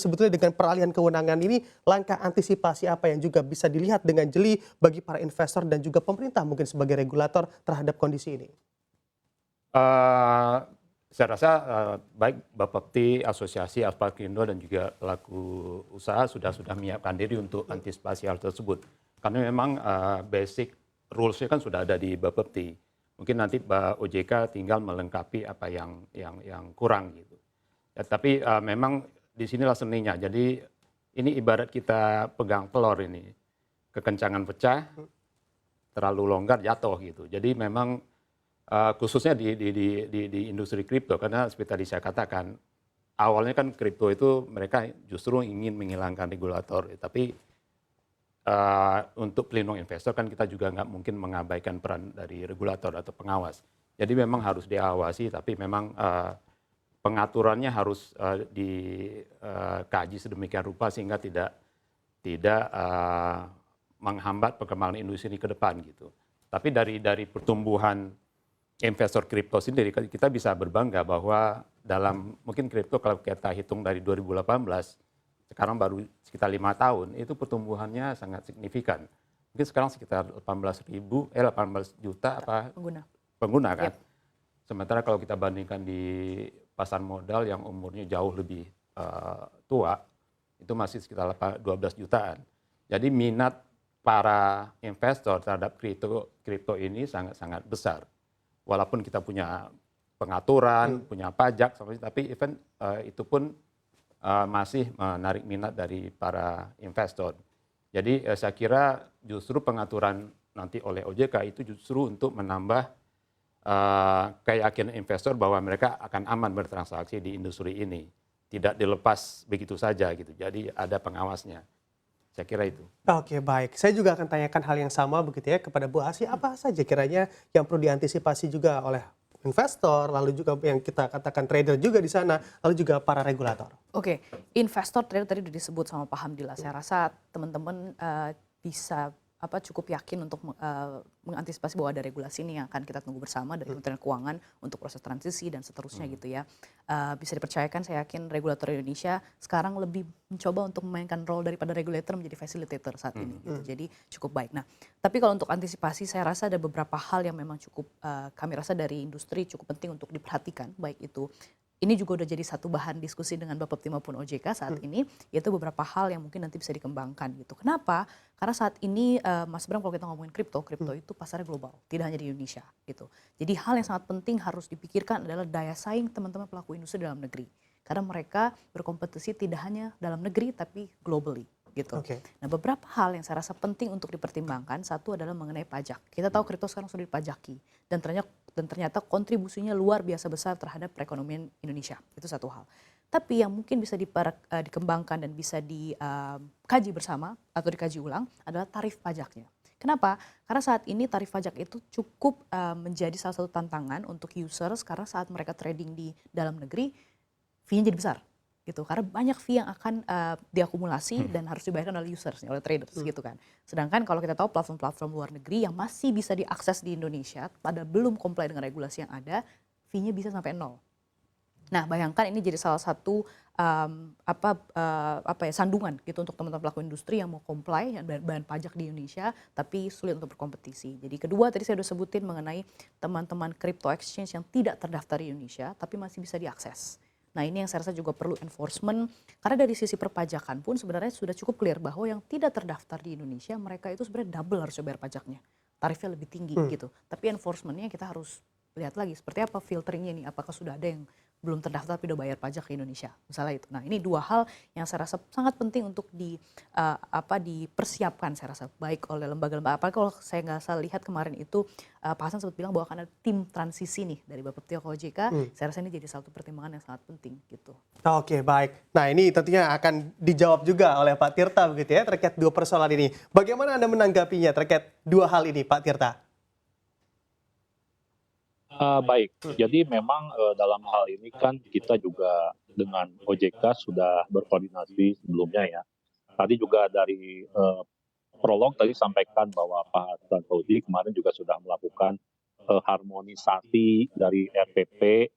sebetulnya dengan peralihan kewenangan ini, langkah antisipasi apa yang juga bisa dilihat dengan jeli bagi para investor dan juga pemerintah mungkin sebagai regulator terhadap kondisi ini? Eee, saya rasa, baik Bapepti, Asosiasi Alfa-Krindo dan juga pelaku usaha sudah menyiapkan diri untuk antisipasi hal tersebut. Karena memang, basic rules-nya kan sudah ada di Bapepti. Mungkin nanti OJK tinggal melengkapi apa yang kurang gitu. Ya tapi, memang di sinilah seninya. Jadi ini ibarat kita pegang telur ini, kekencangan pecah, terlalu longgar jatuh gitu. Jadi memang khususnya di industri kripto karena seperti tadi saya katakan, awalnya kan kripto itu mereka justru ingin menghilangkan regulator, tapi untuk pelindung investor kan kita juga nggak mungkin mengabaikan peran dari regulator atau pengawas. Jadi memang harus diawasi, tapi memang pengaturannya harus dikaji sedemikian rupa sehingga tidak menghambat perkembangan industri ini ke depan gitu. Tapi dari pertumbuhan investor kripto sendiri kita bisa berbangga bahwa dalam mungkin kripto kalau kita hitung dari 2018 sekarang baru sekitar 5 tahun itu pertumbuhannya sangat signifikan. Mungkin sekarang sekitar 18 juta pengguna kan. Yep. Sementara kalau kita bandingkan di pasar modal yang umurnya jauh lebih tua itu masih sekitar 12 jutaan. Jadi minat para investor terhadap kripto ini sangat besar. Walaupun kita punya pengaturan, punya pajak, tapi event itu pun masih menarik minat dari para investor. Jadi saya kira justru pengaturan nanti oleh OJK itu justru untuk menambah keyakinan investor bahwa mereka akan aman bertransaksi di industri ini. Tidak dilepas begitu saja gitu. Jadi ada pengawasnya. Saya kira itu. Oke, baik. Saya juga akan tanyakan hal yang sama begitu ya kepada Bu Asih. Apa saja kiranya yang perlu diantisipasi juga oleh investor, lalu juga yang kita katakan trader juga di sana, lalu juga para regulator. Oke, investor trader tadi sudah disebut sama Pak Hamdillah. Saya rasa teman-teman bisa cukup yakin untuk mengantisipasi bahwa ada regulasi ini yang akan kita tunggu bersama dari Kementerian Keuangan untuk proses transisi dan seterusnya gitu ya. Bisa dipercayakan, saya yakin regulator Indonesia sekarang lebih mencoba untuk memainkan role daripada regulator menjadi facilitator saat ini gitu. Jadi cukup baik. Nah, tapi kalau untuk antisipasi saya rasa ada beberapa hal yang memang cukup kami rasa dari industri cukup penting untuk diperhatikan, baik itu ini juga udah jadi satu bahan diskusi dengan Bapepti maupun OJK saat ini, yaitu beberapa hal yang mungkin nanti bisa dikembangkan gitu. Kenapa? Karena saat ini Mas Bram, kalau kita ngomongin kripto itu pasarnya global, tidak hanya di Indonesia gitu. Jadi hal yang sangat penting harus dipikirkan adalah daya saing teman-teman pelaku industri dalam negeri. Karena mereka berkompetisi tidak hanya dalam negeri tapi globally gitu. Oke. Nah, beberapa hal yang saya rasa penting untuk dipertimbangkan, satu adalah mengenai pajak. Kita tahu kripto sekarang sudah dipajaki dan ternyata kontribusinya luar biasa besar terhadap perekonomian Indonesia. Itu satu hal. Tapi yang mungkin bisa dikembangkan dan bisa dikaji bersama atau dikaji ulang adalah tarif pajaknya. Kenapa? Karena saat ini tarif pajak itu cukup menjadi salah satu tantangan untuk users karena saat mereka trading di dalam negeri, fee-nya jadi besar. Gitu, karena banyak fee yang akan diakumulasi dan harus dibayarkan oleh users, oleh traders gitu kan. Sedangkan kalau kita tahu platform-platform luar negeri yang masih bisa diakses di Indonesia pada belum comply dengan regulasi yang ada, fee-nya bisa sampai 0. Nah, bayangkan ini jadi salah satu sandungan gitu untuk teman-teman pelaku industri yang mau comply dan bahan pajak di Indonesia tapi sulit untuk berkompetisi. Jadi kedua tadi saya sudah sebutin mengenai teman-teman crypto exchange yang tidak terdaftar di Indonesia tapi masih bisa diakses. Nah, ini yang saya rasa juga perlu enforcement, karena dari sisi perpajakan pun sebenarnya sudah cukup clear bahwa yang tidak terdaftar di Indonesia, mereka itu sebenarnya double harus bayar pajaknya. Tarifnya lebih tinggi gitu. Tapi enforcementnya kita harus lihat lagi seperti apa filteringnya nih, apakah sudah ada yang belum terdaftar tapi udah bayar pajak ke Indonesia, misalnya itu. Nah, ini dua hal yang saya rasa sangat penting untuk dipersiapkan, saya rasa baik oleh lembaga-lembaga. Apalagi kalau saya nggak salah lihat kemarin itu Pak Hasan sempat bilang bahwa akan ada tim transisi nih dari Bapepti ke OJK. Saya rasa ini jadi satu pertimbangan yang sangat penting gitu. Oke, baik. Nah, ini tentunya akan dijawab juga oleh Pak Tirta begitu ya terkait dua persoalan ini. Bagaimana Anda menanggapinya terkait dua hal ini, Pak Tirta? Baik, jadi memang dalam hal ini kan kita juga dengan OJK sudah berkoordinasi sebelumnya ya. Tadi juga dari prolog tadi sampaikan bahwa Pak Tantowi kemarin juga sudah melakukan harmonisasi dari RPP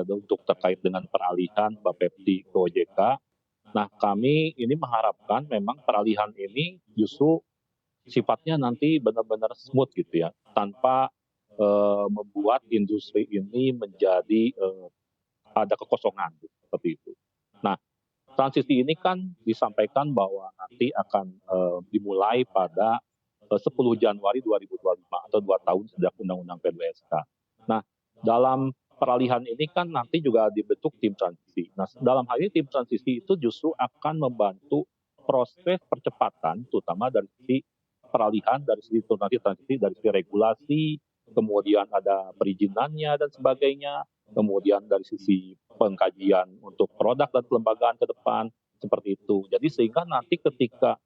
untuk terkait dengan peralihan Bapepti ke OJK. Nah, kami ini mengharapkan memang peralihan ini justru sifatnya nanti benar-benar smooth gitu ya, tanpa membuat industri ini menjadi ada kekosongan gitu, seperti itu. Nah, transisi ini kan disampaikan bahwa nanti akan dimulai pada 10 Januari 2025 atau 2 tahun sejak Undang-Undang P2SK. Nah, dalam peralihan ini kan nanti juga dibentuk tim transisi. Nah, dalam hal ini tim transisi itu justru akan membantu proses percepatan, terutama dari sisi peralihan, dari sisi nanti transisi, dari sisi regulasi, kemudian ada perizinannya dan sebagainya, kemudian dari sisi pengkajian untuk produk dan kelembagaan ke depan, seperti itu. Jadi sehingga nanti ketika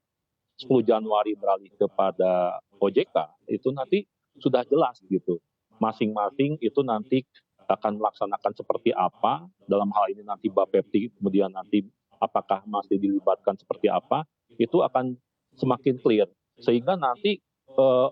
10 Januari beralih kepada OJK, itu nanti sudah jelas gitu. Masing-masing itu nanti akan melaksanakan seperti apa, dalam hal ini nanti Bapepti, kemudian nanti apakah masih dilibatkan seperti apa, itu akan semakin clear. Sehingga nanti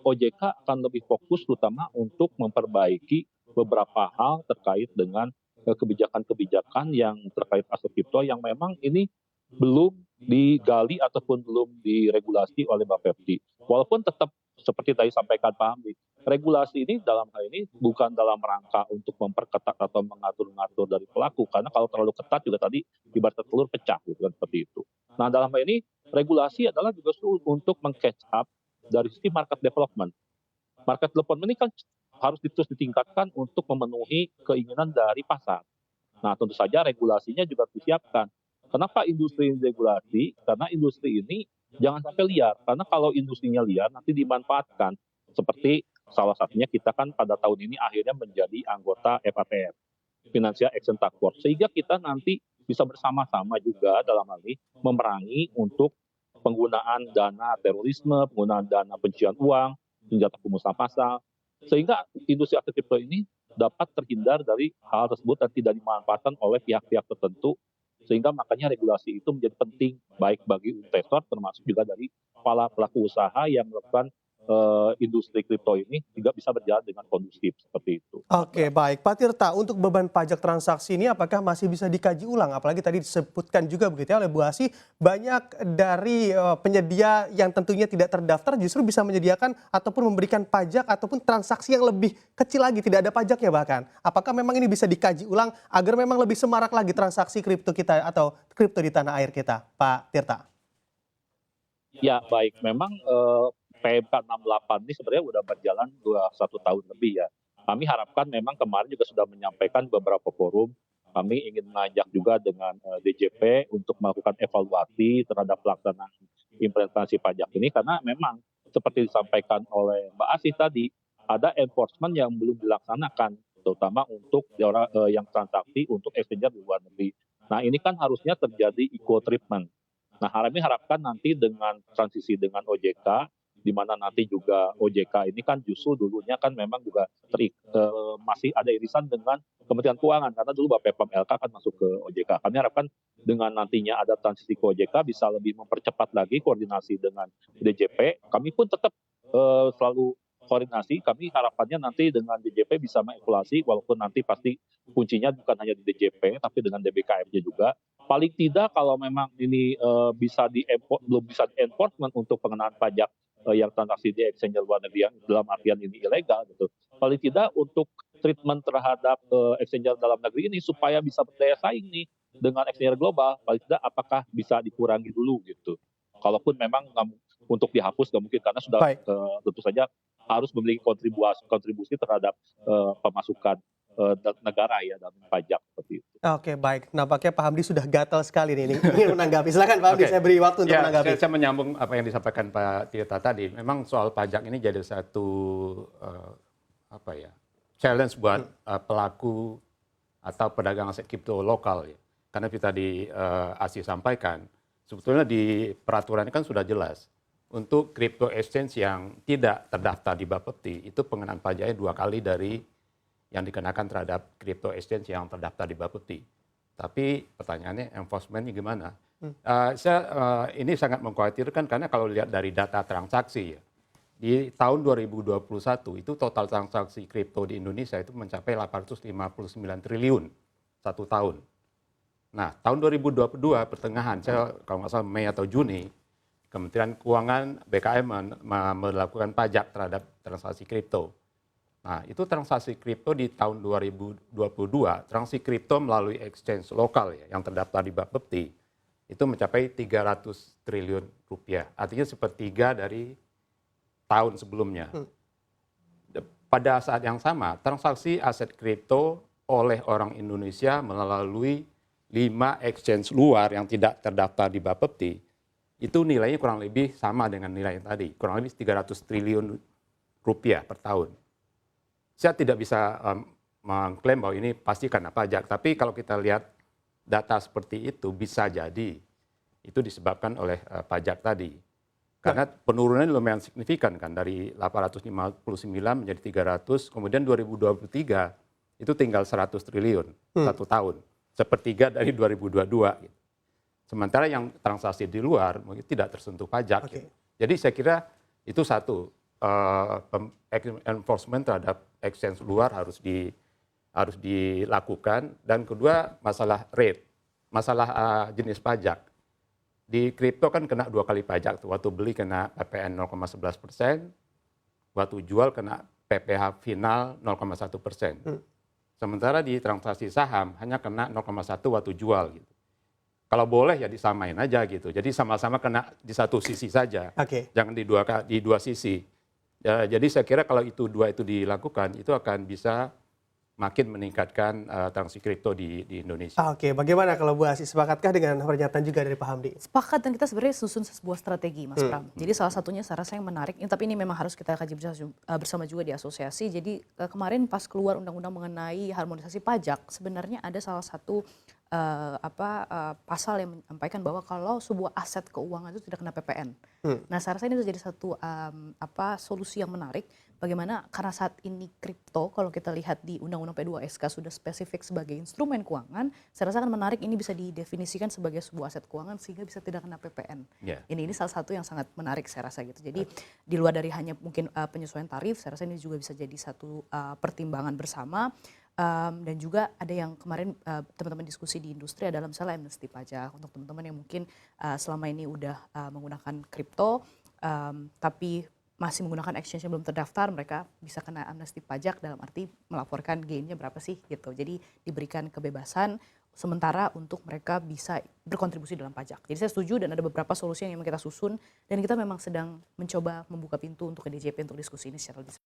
OJK akan lebih fokus terutama untuk memperbaiki beberapa hal terkait dengan kebijakan-kebijakan yang terkait aset kripto yang memang ini belum digali ataupun belum diregulasi oleh Bapepti. Walaupun tetap seperti tadi sampaikan Pak Hamdi, regulasi ini dalam hal ini bukan dalam rangka untuk memperketat atau mengatur-ngatur dari pelaku, karena kalau terlalu ketat juga tadi ibarat telur pecah gitu kan, seperti itu. Nah, dalam hal ini regulasi adalah juga untuk meng-catch up dari sisi market development. Market development ini kan harus terus ditingkatkan untuk memenuhi keinginan dari pasar. Nah, tentu saja regulasinya juga disiapkan. Kenapa industri regulasi? Karena industri ini jangan sampai liar. Karena kalau industrinya liar nanti dimanfaatkan. Seperti salah satunya kita kan pada tahun ini akhirnya menjadi anggota FATF, Financial Action Task Force. Sehingga kita nanti bisa bersama-sama juga dalam hal ini memerangi untuk penggunaan dana terorisme, penggunaan dana pencucian uang, senjata pemusnahan massal. Sehingga industri aset kripto ini dapat terhindar dari hal tersebut dan tidak dimanfaatkan oleh pihak-pihak tertentu, sehingga makanya regulasi itu menjadi penting baik bagi investor termasuk juga dari para pelaku usaha yang melakukan industri kripto ini juga bisa berjalan dengan kondusif seperti itu. Oke, baik. Pak Tirta, untuk beban pajak transaksi ini apakah masih bisa dikaji ulang? Apalagi tadi disebutkan juga begitu ya oleh Bu Asi, banyak dari penyedia yang tentunya tidak terdaftar justru bisa menyediakan ataupun memberikan pajak ataupun transaksi yang lebih kecil lagi, tidak ada pajaknya bahkan. Apakah memang ini bisa dikaji ulang agar memang lebih semarak lagi transaksi kripto kita atau kripto di tanah air kita, Pak Tirta? Ya baik, memang PMK 68 ini sebenarnya sudah berjalan 1 tahun lebih ya. Kami harapkan memang kemarin juga sudah menyampaikan beberapa forum, kami ingin mengajak juga dengan DJP untuk melakukan evaluasi terhadap pelaksanaan implementasi pajak ini, karena memang seperti disampaikan oleh Mbak Asih tadi, ada enforcement yang belum dilaksanakan, terutama untuk yang transaksi untuk exchanger di luar negeri. Nah ini kan harusnya terjadi equal treatment. Nah, kami harapkan nanti dengan transisi dengan OJK, di mana nanti juga OJK ini kan justru dulunya kan memang juga masih ada irisan dengan Kementerian Keuangan, karena dulu Bapepam LK kan masuk ke OJK. Kami harapkan dengan nantinya ada transisi ke OJK bisa lebih mempercepat lagi koordinasi dengan DJP. Kami pun tetap selalu koordinasi. Kami harapannya nanti dengan DJP bisa mengevaluasi, walaupun nanti pasti kuncinya bukan hanya di DJP, tapi dengan DBKM-nya juga. Paling tidak kalau memang ini belum bisa di-enforcement untuk pengenaan pajak yang transaksi di exchange luar negeri yang dalam artian ini ilegal gitu. Paling tidak untuk treatment terhadap exchange dalam negeri ini supaya bisa berdaya saing nih dengan exchange global, paling tidak apakah bisa dikurangi dulu gitu. Kalaupun memang untuk dihapus nggak mungkin, karena sudah Baik. tentu saja harus memiliki kontribusi terhadap pemasukan negara ya dalam pajak seperti itu. Oke, baik. Nampaknya Pak Hamdi sudah gatal sekali nih ingin menanggapi. Silakan Pak Hamdi, saya beri waktu untuk Ya, menanggapi. saya menyambung apa yang disampaikan Pak Tirta tadi. Memang soal pajak ini jadi satu challenge buat pelaku atau pedagang aset kripto lokal ya. Karena kita di Asi sampaikan, sebetulnya di peraturan kan sudah jelas. Untuk crypto exchange yang tidak terdaftar di Bapepti, itu pengenaan pajaknya 2 kali dari yang dikenakan terhadap crypto exchange yang terdaftar di Bapepti. Tapi pertanyaannya enforcement-nya gimana? Ini sangat mengkhawatirkan karena kalau lihat dari data transaksi ya, di tahun 2021 itu total transaksi kripto di Indonesia itu mencapai 859 triliun 1 tahun. Nah, tahun 2022 pertengahan, saya kalau nggak salah Mei atau Juni, Kementerian Keuangan BKM melakukan pajak terhadap transaksi kripto. Nah, itu transaksi kripto di tahun 2022, transaksi kripto melalui exchange lokal ya, yang terdaftar di Bapepti, itu mencapai 300 triliun rupiah. Artinya sepertiga dari tahun sebelumnya. Pada saat yang sama, transaksi aset kripto oleh orang Indonesia melalui 5 exchange luar yang tidak terdaftar di Bapepti, itu nilainya kurang lebih sama dengan nilai yang tadi, kurang lebih 300 triliun rupiah per tahun. Saya tidak bisa mengklaim bahwa ini pasti karena pajak, tapi kalau kita lihat data seperti itu bisa jadi itu disebabkan oleh pajak tadi. Karena penurunannya lumayan signifikan kan, dari 859 menjadi 300, kemudian 2023 itu tinggal 100 triliun satu tahun. Sepertiga dari 2022. Gitu. Sementara yang transaksi di luar mungkin tidak tersentuh pajak. Gitu. Jadi saya kira itu satu, enforcement terhadap exchange luar harus dilakukan. Dan kedua, masalah rate, masalah jenis pajak. Di kripto kan kena 2 kali pajak. Waktu beli kena PPN 0,11%, waktu jual kena PPh final 0,1%. Sementara di transaksi saham hanya kena 0,1 waktu jual gitu. Kalau boleh ya disamain aja gitu. Jadi sama-sama kena di satu sisi saja. Jangan di dua sisi. Ya, jadi saya kira kalau itu dilakukan, itu akan bisa makin meningkatkan transaksi kripto di Indonesia. Bagaimana kalau Bu Asih, sepakatkah dengan pernyataan juga dari Pak Hamdi? Sepakat, dan kita sebenarnya susun sebuah strategi, Mas Pram. Jadi salah satunya saya rasa yang menarik, tapi ini memang harus kita kaji bersama juga di asosiasi. Jadi kemarin pas keluar undang-undang mengenai harmonisasi pajak, sebenarnya ada salah satu pasal yang menyampaikan bahwa kalau sebuah aset keuangan itu tidak kena PPN. Nah, saya rasa ini bisa jadi satu solusi yang menarik. Bagaimana karena saat ini kripto, kalau kita lihat di Undang-Undang P2SK sudah spesifik sebagai instrumen keuangan, saya rasa akan menarik ini bisa didefinisikan sebagai sebuah aset keuangan sehingga bisa tidak kena PPN. Ini salah satu yang sangat menarik saya rasa gitu. Jadi di luar dari hanya mungkin penyesuaian tarif, saya rasa ini juga bisa jadi satu pertimbangan bersama. Dan juga ada yang kemarin teman-teman diskusi di industri adalah misalnya amnesti pajak untuk teman-teman yang mungkin selama ini udah menggunakan kripto tapi masih menggunakan exchange yang belum terdaftar, mereka bisa kena amnesti pajak dalam arti melaporkan gainnya berapa sih gitu. Jadi diberikan kebebasan sementara untuk mereka bisa berkontribusi dalam pajak. Jadi saya setuju dan ada beberapa solusi yang memang kita susun dan kita memang sedang mencoba membuka pintu untuk ke DJP untuk diskusi ini secara lebih